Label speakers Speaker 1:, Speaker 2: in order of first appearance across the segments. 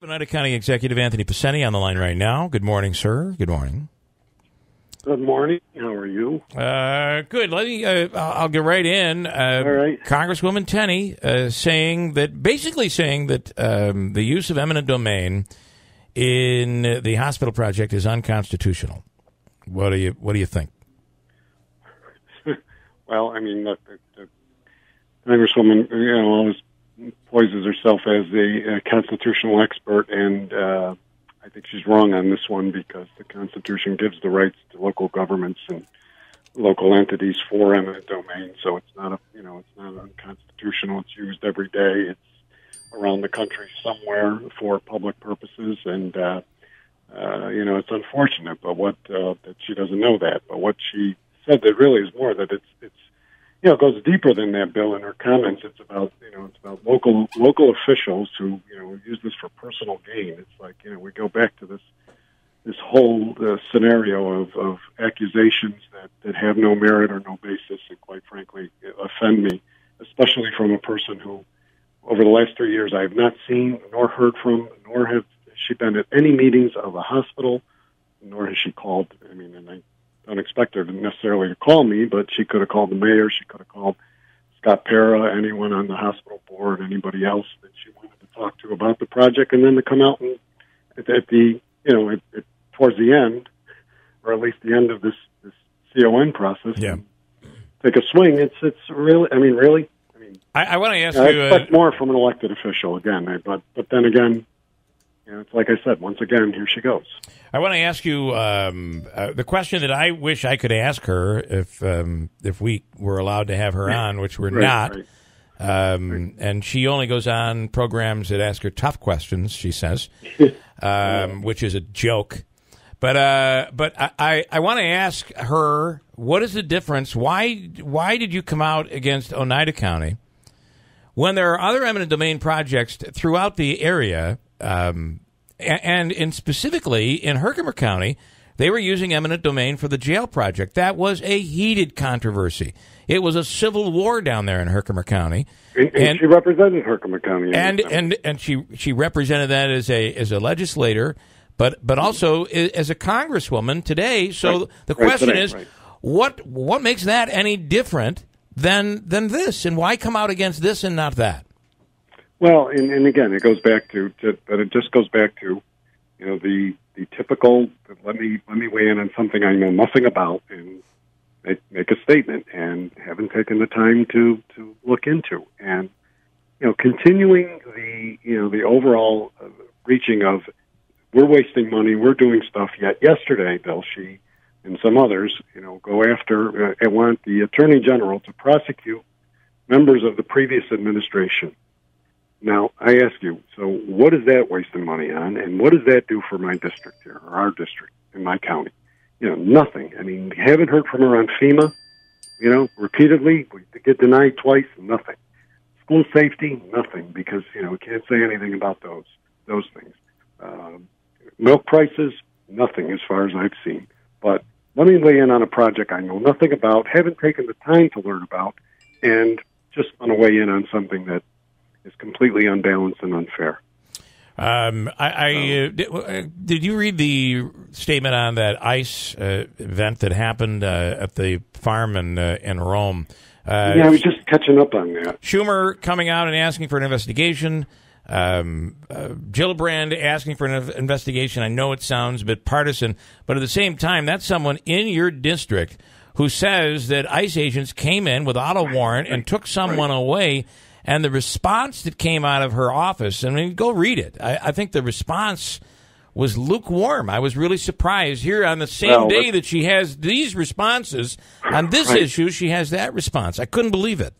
Speaker 1: Oneida County Executive Anthony Picente on the line right now. Good morning, sir. Good morning.
Speaker 2: Good morning. How are you?
Speaker 1: Good. Let me. I'll get right in.
Speaker 2: All right.
Speaker 1: Congresswoman Tenney basically saying that the use of eminent domain in the hospital project is unconstitutional. What do you think?
Speaker 2: Well, I mean, the Congresswoman, always poises herself as a constitutional expert, and I think she's wrong on this one because the Constitution gives the rights to local governments and local entities for eminent domain. So it's not it's not unconstitutional. It's used every day. It's around the country somewhere for public purposes, and it's unfortunate. But that she doesn't know that. But what she said that really is more that it goes deeper than that, Bill. In her comments, it's about local officials who use this for personal gain. It's like we go back to this whole scenario of accusations that have no merit or no basis, and quite frankly offend me, especially from a person who, over the last 3 years, I have not seen nor heard from, nor has she been at any meetings of a hospital, nor has she called. I mean, and I don't expect her to necessarily to call me, but she could have called the mayor. She could have called Scott Para, anyone on the hospital board, anybody else that she wanted to talk to about the project, and then to come out and towards the end, or at least the end of this CON process, take a swing. It's really. I mean, really.
Speaker 1: I want to ask
Speaker 2: you. I expect more from an elected official again, but then again. It's like I said, once again, here she goes.
Speaker 1: I want to ask you the question that I wish I could ask her if we were allowed to have her on, which we're not. Right. And she only goes on programs that ask her tough questions, she says, which is a joke. But I want to ask her, what is the difference? Why did you come out against Oneida County when there are other eminent domain projects throughout the area? And specifically in Herkimer County, they were using eminent domain for the jail project. That was a heated controversy. It was a civil war down there in Herkimer County.
Speaker 2: And she represented Herkimer County.
Speaker 1: And she represented that as a legislator, but also as a congresswoman today. So the question is, what makes that any different than this? And why come out against this and not that?
Speaker 2: Well, and again, it goes back to the typical. Let me weigh in on something I know nothing about and make a statement and haven't taken the time to look into, and continuing the overall reaching of we're wasting money, we're doing stuff. Yet yesterday, Bill, she and some others go after and want the Attorney General to prosecute members of the previous administration. Now, I ask you, so what is that wasting money on, and what does that do for my district here, or our district in my county? Nothing. I mean, haven't heard from her on FEMA, repeatedly. We get denied twice, nothing. School safety, nothing, because, we can't say anything about those things. Milk prices, nothing as far as I've seen. But let me weigh in on a project I know nothing about, haven't taken the time to learn about, and just want to weigh in on something that is completely unbalanced and unfair.
Speaker 1: Did you read the statement on that ICE event that happened at the farm in Rome?
Speaker 2: I was just catching up on that.
Speaker 1: Schumer coming out and asking for an investigation. Gillibrand asking for an investigation. I know it sounds a bit partisan, but at the same time, that's someone in your district who says that ICE agents came in without a warrant and took someone away. And the response that came out of her office, I mean, go read it. I think the response was lukewarm. I was really surprised. Here on the same day that she has these responses, on this issue, she has that response. I couldn't believe it.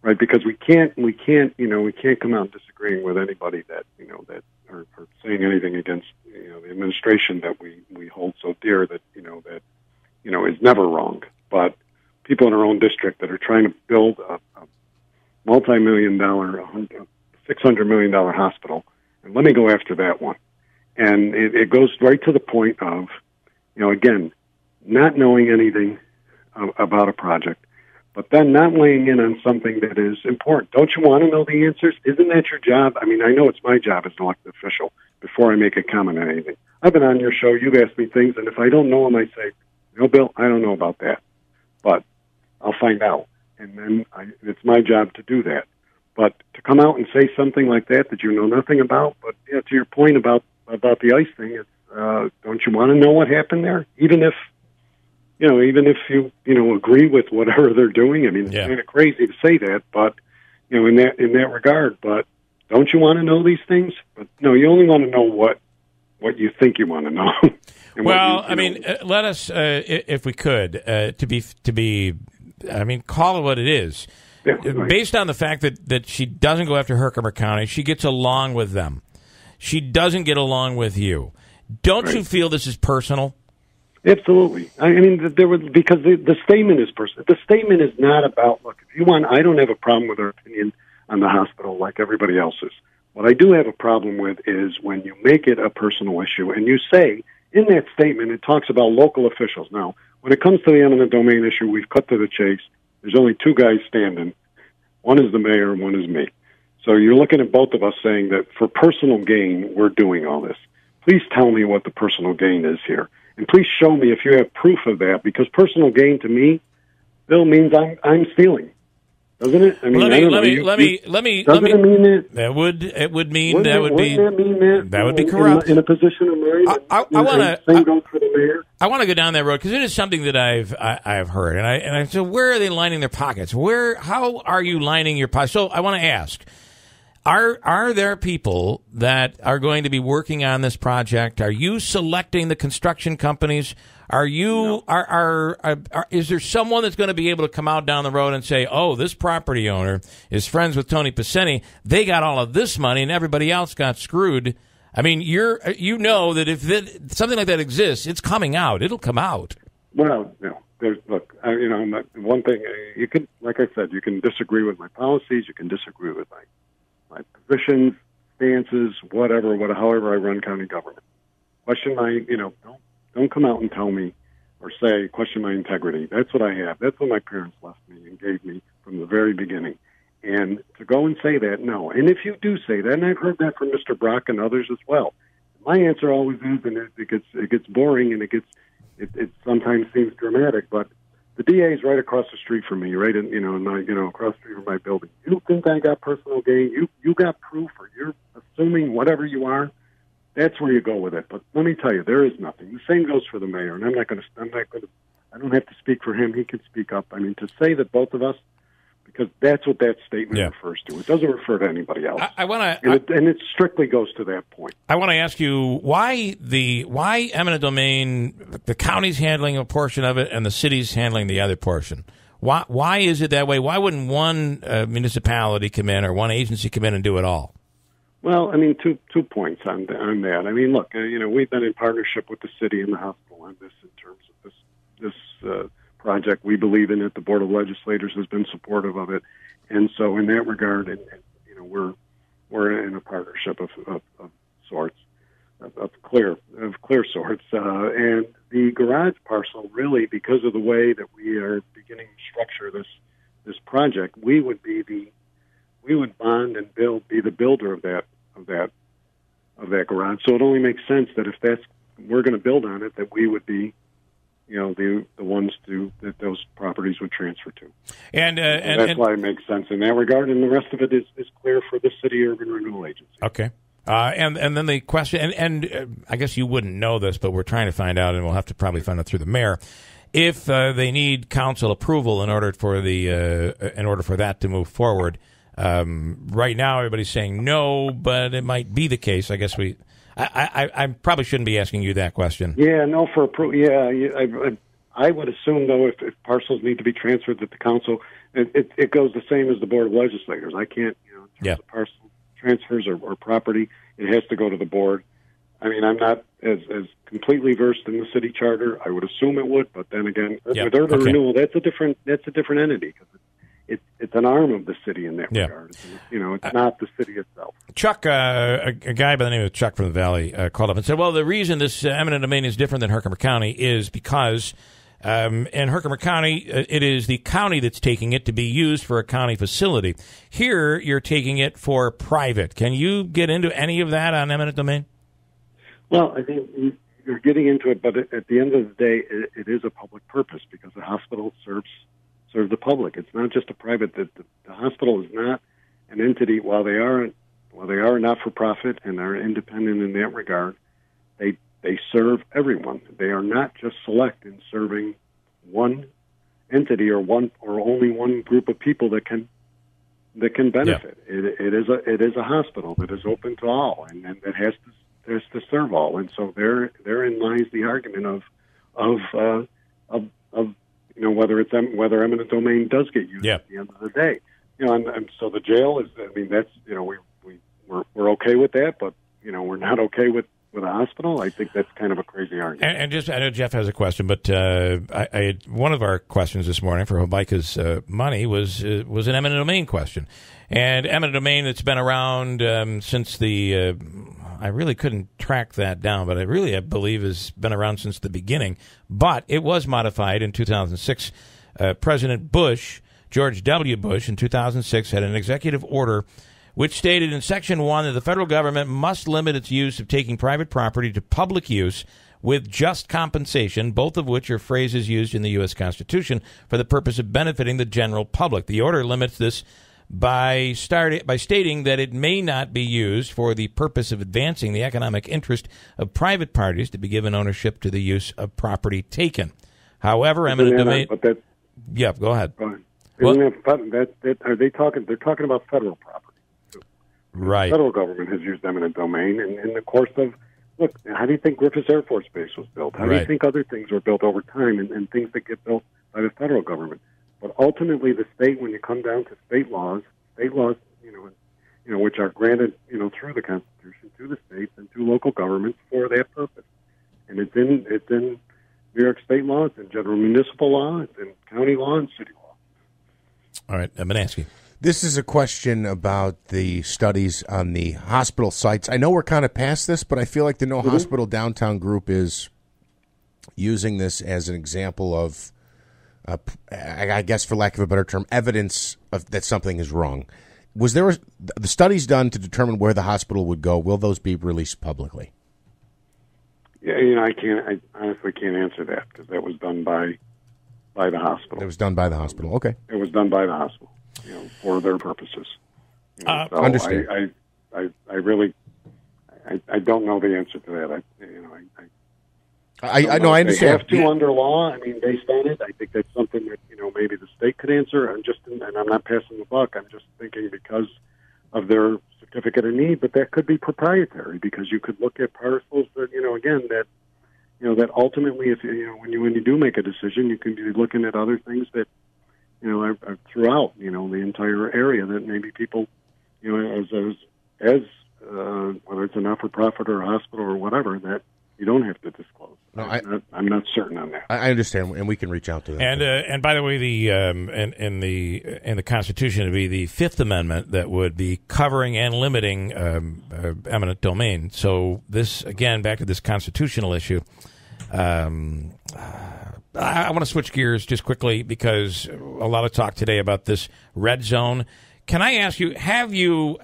Speaker 2: Right, because we can't come out disagreeing with anybody that, that are saying anything against, the administration that we hold so dear that, is never wrong. But people in our own district that are trying to build a multi-million-dollar, $600 million hospital, and let me go after that one. And it goes right to the point of, again, not knowing anything about a project, but then not weighing in on something that is important. Don't you want to know the answers? Isn't that your job? I mean, I know it's my job as an elected official before I make a comment on anything. I've been on your show. You've asked me things, and if I don't know them, I say, no, Bill, I don't know about that. But I'll find out. And then it's my job to do that. But to come out and say something like that you know nothing about, but yeah, to your point about the ice thing, it's, don't you want to know what happened there? Even if you agree with whatever they're doing. I mean, it's kind of crazy to say that, but in that regard. But don't you want to know these things? But no, you only want to know what you think you want to know.
Speaker 1: Well, let us, if we could, to be, call it what it is.
Speaker 2: Yeah, right.
Speaker 1: Based on the fact that she doesn't go after Herkimer County, she gets along with them. She doesn't get along with you. Don't you feel this is personal?
Speaker 2: Absolutely. Because the statement is personal. The statement is not about, look, if you want, I don't have a problem with her opinion on the hospital like everybody else's. What I do have a problem with is when you make it a personal issue and you say, in that statement, it talks about local officials. Now, when it comes to the eminent domain issue, we've cut to the chase. There's only two guys standing. One is the mayor and one is me. So you're looking at both of us saying that for personal gain, we're doing all this. Please tell me what the personal gain is here. And please show me if you have proof of that, because personal gain to me, Bill, means I'm stealing. Doesn't it? I mean,
Speaker 1: let me.
Speaker 2: Doesn't it mean that?
Speaker 1: That would mean
Speaker 2: wouldn't
Speaker 1: that would be.
Speaker 2: That mean that
Speaker 1: would be corrupt.
Speaker 2: In a position of mind.
Speaker 1: I want to.
Speaker 2: Same goes for the mayor.
Speaker 1: I want to go down that road because it is something that I've heard, and I so where are they lining their pockets? How are you lining your pockets? So I want to ask. Are there people that are going to be working on this project? Are you selecting the construction companies? Are you is there someone that's going to be able to come out down the road and say, "Oh, this property owner is friends with Tony Picente. They got all of this money, and everybody else got screwed." I mean, you know that if something like that exists, it's coming out. It'll come out.
Speaker 2: Well, no. One thing you can, like I said, you can disagree with my policies. You can disagree with my positions, stances, however I run county government. Question my, don't come out and tell me or say, question my integrity. That's what I have. That's what my parents left me and gave me from the very beginning. And to go and say that, no. And if you do say that, and I've heard that from Mr. Brock and others as well, my answer always is, and it gets boring and it sometimes seems dramatic, but the DA is right across the street from me, right? And across the street from my building. You think I got personal gain? You got proof, or you're assuming whatever you are. That's where you go with it. But let me tell you, there is nothing. The same goes for the mayor, and I don't have to speak for him. He can speak up. I mean, to say that both of us, because that's what that statement refers to. It doesn't refer to anybody else. And it strictly goes to that point.
Speaker 1: I want to ask you why eminent domain, the county's handling a portion of it and the city's handling the other portion. Why is it that way? Why wouldn't one municipality come in or one agency come in and do it all?
Speaker 2: Well, I mean, two points on that. I mean, look, we've been in partnership with the city and the hospital on this in terms of this project. We believe in it. The Board of Legislators has been supportive of it, and so in that regard, we're in a partnership of sorts, of clear sorts. And the garage parcel, really, because of the way that we are beginning to structure this project, we would bond and be the builder of that garage. So it only makes sense that if we're going to build on it, that we would be the ones that those properties would transfer to. And that's why it makes sense in that regard. And the rest of it is clear for the city urban renewal agency.
Speaker 1: Okay. And then the question, and I guess you wouldn't know this, but we're trying to find out, and we'll have to probably find out through the mayor, if they need council approval in order for that to move forward. Right now, everybody's saying no, but it might be the case. I guess I probably shouldn't be asking you that question.
Speaker 2: Yeah, no, for approval. Yeah, I would assume, though, if parcels need to be transferred to the council, it goes the same as the Board of Legislators. I can't, in terms of parcel transfers or property, it has to go to the board. I mean, I'm not as completely versed in the city charter. I would assume it would, but then again, with urban renewal, that's a different entity because it's an arm of the city in that regard. It's not the city itself.
Speaker 1: Chuck, a guy by the name of Chuck from the Valley, called up and said, well, the reason this eminent domain is different than Herkimer County is because in Herkimer County, it is the county that's taking it to be used for a county facility. Here, you're taking it for private. Can you get into any of that on eminent domain?
Speaker 2: Well, I think you're getting into it, but at the end of the day, it is a public purpose because the hospital serves the public. It's not just a private. The hospital is not an entity. While they are not for profit and are independent in that regard, they serve everyone. They are not just select in serving one entity or only one group of people that can benefit. Yeah. It is a hospital that is open to all and that has to serve all. And so therein lies the argument of whether eminent domain does get used at the end of the day. And so the jail is. I mean, that's we're okay with that, but we're not okay with a hospital. I think that's kind of a crazy argument.
Speaker 1: And just, I know Jeff has a question, but I one of our questions this morning for Hobica's Money was an eminent domain question. And eminent domain that's been around since the, I really couldn't track that down, but I believe has been around since the beginning. But it was modified in 2006. President Bush, George W. Bush, in 2006 had an executive order which stated in Section 1 that the federal government must limit its use of taking private property to public use with just compensation, both of which are phrases used in the U.S. Constitution for the purpose of benefiting the general public. The order limits this by stating that it may not be used for the purpose of advancing the economic interest of private parties to be given ownership to the use of property taken. However, eminent domain... Yeah, go ahead.
Speaker 2: Well, are they talking? They're talking about federal property.
Speaker 1: Right.
Speaker 2: The federal government has used eminent domain in the course of, look, how do you think Griffiths Air Force Base was built? How do you think other things were built over time and things that get built by the federal government? But ultimately, the state, when you come down to state laws, which are granted, through the Constitution to the states and to local governments for that purpose. And it's in New York state law, it's in general municipal law, it's in county law and city law.
Speaker 1: All right, Manansky.
Speaker 3: This is a question about the studies on the hospital sites. I know we're kind of past this, but I feel like the No Hospital Downtown group is using this as an example of, I guess for lack of a better term, evidence of that something is wrong. Was there the studies done to determine where the hospital would go? Will those be released publicly?
Speaker 2: Yeah, I honestly can't answer that because that was done by the hospital.
Speaker 3: It was done by the hospital. Okay.
Speaker 2: It was done by the hospital, for their purposes. So
Speaker 3: understand.
Speaker 2: I really don't know the answer to that.
Speaker 3: I know. I understand.
Speaker 2: They have to under law. I mean, based on it, I think that's something that maybe the state could answer. And I'm not passing the buck. I'm just thinking because of their certificate of need, but that could be proprietary because you could look at parcels that that ultimately, if when you do make a decision, you can be looking at other things that are throughout the entire area that maybe people as whether it's a not-for-profit or a hospital or whatever that you don't have to disclose. No, I'm not certain on that.
Speaker 3: I understand, and we can reach out to them.
Speaker 1: And by the way, in the Constitution, it'd be the Fifth Amendment that would be covering and limiting eminent domain. So this, again, back to this constitutional issue. I want to switch gears just quickly because a lot of talk today about this red zone. Can I ask you, have you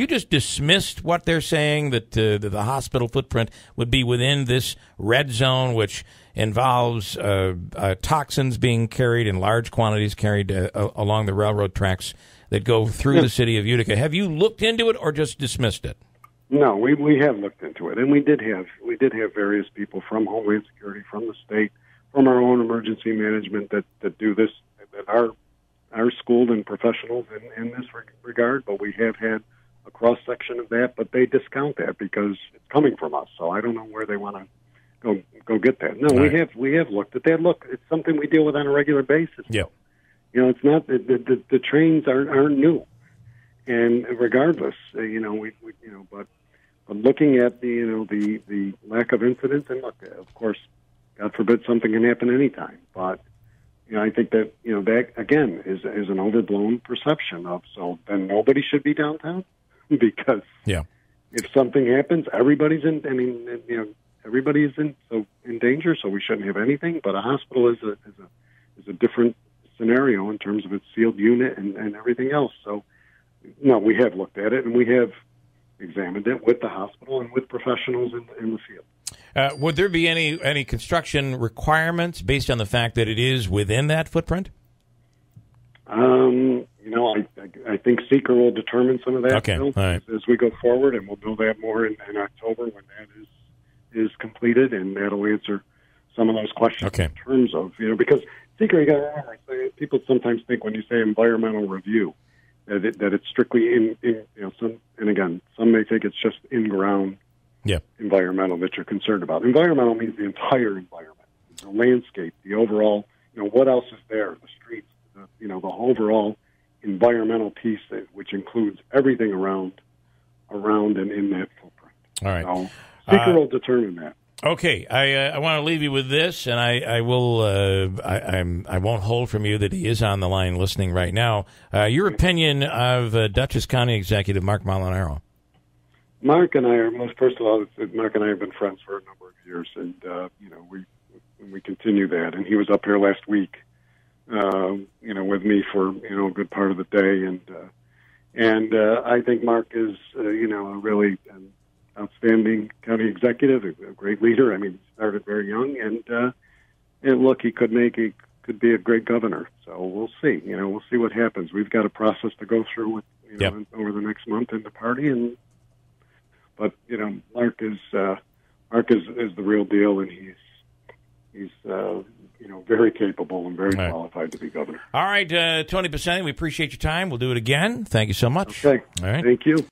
Speaker 1: just dismissed what they're saying that the hospital footprint would be within this red zone, which involves toxins being carried in large quantities carried along the railroad tracks that go through the city of Utica? Have you looked into it or just dismissed it?
Speaker 2: No, we have looked into it, and we did have various people from Homeland Security, from the state, from our own emergency management that do this, that are schooled and professionals in this regard, but we have had a cross-section of that, but they discount that because it's coming from us, so I don't know where they want to go get that. No, right. we have looked at that. Look, it's something we deal with on a regular basis.
Speaker 1: Yeah.
Speaker 2: It's not, the trains aren't new, and regardless, but looking at the lack of incidents, and look, of course, God forbid something can happen anytime, but I think that that again is an overblown perception of, so then nobody should be downtown because if something happens, everybody's in. I mean, everybody is in danger, so we shouldn't have anything. But a hospital is a different scenario in terms of its sealed unit and everything else. So no, we have looked at it, and we have examined it with the hospital and with professionals in the field.
Speaker 1: Would there be any construction requirements based on the fact that it is within that footprint?
Speaker 2: I think Seeker will determine some of that
Speaker 1: as
Speaker 2: we go forward, and we'll know that more in October when that is completed, and that'll answer some of those questions in terms of, because Seeker, you got to remember, people sometimes think when you say environmental review that it's strictly and again, some may think it's just in-ground environmental that you're concerned about. Environmental means the entire environment, the landscape, the overall, what else is there, the streets, the overall environmental piece, which includes everything around and in that footprint.
Speaker 1: All right.
Speaker 2: So Seeker will determine that.
Speaker 1: Okay, I want to leave you with this, and I will. I won't hold from you that he is on the line listening right now. Your opinion of Dutchess County Executive Mark Molinaro?
Speaker 2: Mark and I are first of all, Mark and I have been friends for a number of years, and we continue that. And he was up here last week, with me for a good part of the day, and I think Mark is a really outstanding county executive, a great leader. I mean, he started very young, and look, he could be a great governor. So we'll see. We'll see what happens. We've got a process to go through with over the next month in the party, but Mark is the real deal, and he's very capable and very qualified to be governor.
Speaker 1: All right, Tony Picente, we appreciate your time. We'll do it again. Thank you so much.
Speaker 2: Okay.
Speaker 1: All right.
Speaker 2: Thank you.